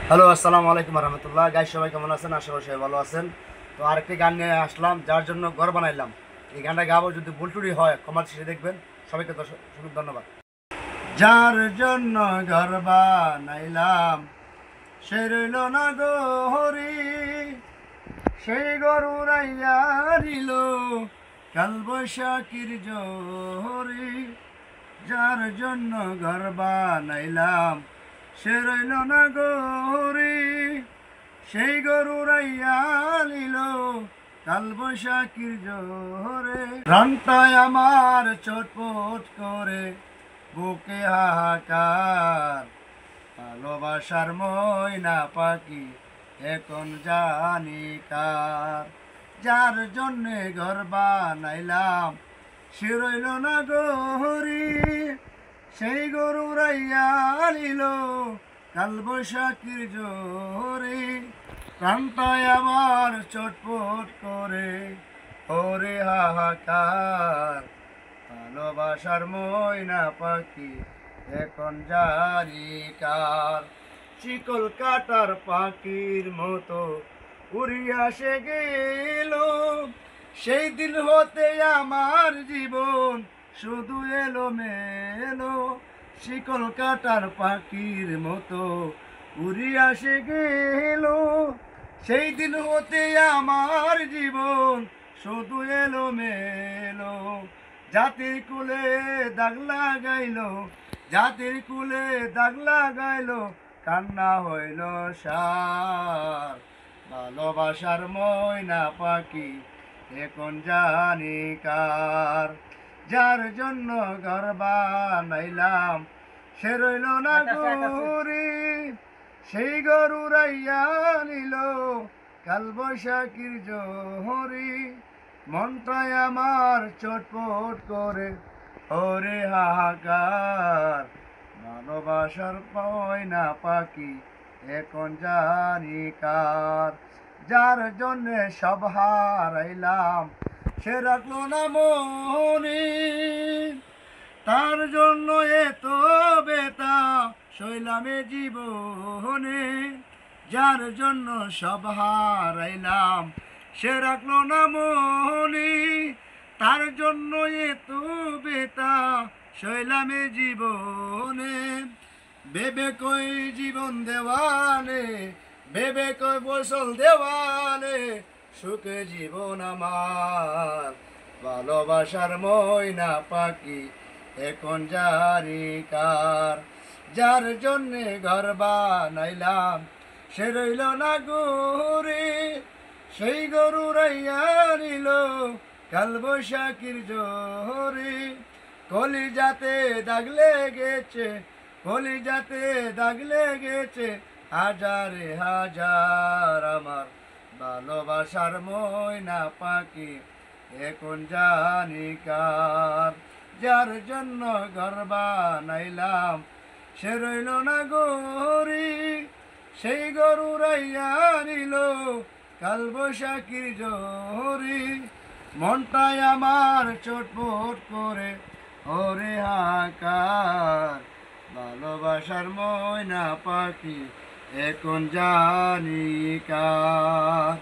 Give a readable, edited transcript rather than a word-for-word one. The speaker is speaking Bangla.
হ্যালো, আসসালামু আলাইকুম রহমতুল্লাহ। গাইস, সবাই কেমন আছেন? আশা করি সবাই ভালো আছেন। তো আরেকটি গান নিয়ে আসলাম, যার জন্য ঘর বানাইলাম। এই গানটা গাবো, যদি ভুল টুটি হয় কমার শেষে দেখবেন। সবাইকে ধন্যবাদ। যার জন্য ঘর বানাইলাম, সে রইল না গো হরি, সেই গরু রাইয়া দিল কাল বৈশাখীর জোহরি। যার জন্য ঘর বানাইলাম, সে রইল না গরি, সেই গরু রাইয়া নিল কাল বৈশাখীর জোরে। প্রাণটায় আমার চটপট করে, বুকে হাহাকার, ভালোবাসার ময়না পাখি এখন জানি কার। যার জন্যে ঘর বানাইলাম, সে রইল না গরি, সেই গরু রাইয়া নিল কাল বৈশাখীর জোরে। প্রাণটায় আমার চটপট করে, ওরে হাহাকার, ভালোবাসার ময়না পাখি এখন জানি কার। শিকল কাটার পাখির মতো উড়িয়া সে গেল, সেই দিন হতে আমার জীবন শুধু এলো মেলো। শিকল কাটার পাখির মতো উড়িয়া সে গেল, সেই দিন হতে আমার জীবন শুধু এলো মেলো। জাতির কুলে দাগ লাগাইল, জাতির কুলে দাগ লাগাইল, কান্না হইল সার। ভালোবাসার ময়না পাখি এখন জানি কার। যার জন্য ঘর বানাইলাম, সে রইল না গরি, সেই গরু রাইয়া নিল কাল বৈশাখীর জোহরি। মনটাই আমার চটপট করে, ওরে হাহাকার, ভালোবাসার ময়না পাখি এখন জানি কার। যার জন্যে সব হারাইলাম, সে রাখলো না মনে, তার জন্য এত বেতা শৈলামে জীবনে। যার জন্য সব হারাইলাম, সে রাখলো না মনে, তার জন্য এত বেতা শৈলামে জীবনে। ভেবে কই জীবন দেওয়ালে, ভেবে কই বসল দেওয়ালে, সুখে জীবন আমার। ভালোবাসার ময়না পাখি এখন জানি কার। যার জন্যে ঘর বানাইলাম, সে রইল না গরি, সেই গরু রাইয়া নিল কাল বৈশাখীর জোহরি। কলিজাতে দাগ লেগেছে, কলিজাতে দাগ লেগেছে হাজারে হাজার আমার। ভালোবাসার ময়না পাখি এখন জানি কার। যার জন্য ঘর বানাইলাম, সে রইল না গরি, সেই গরু রাইয়া নিল কাল বৈশাখীর জোহরি। মনটাই আমার চটপট করে, ওরে হাহাকার, ভালোবাসার ময়না পাখি এখন জানি কার।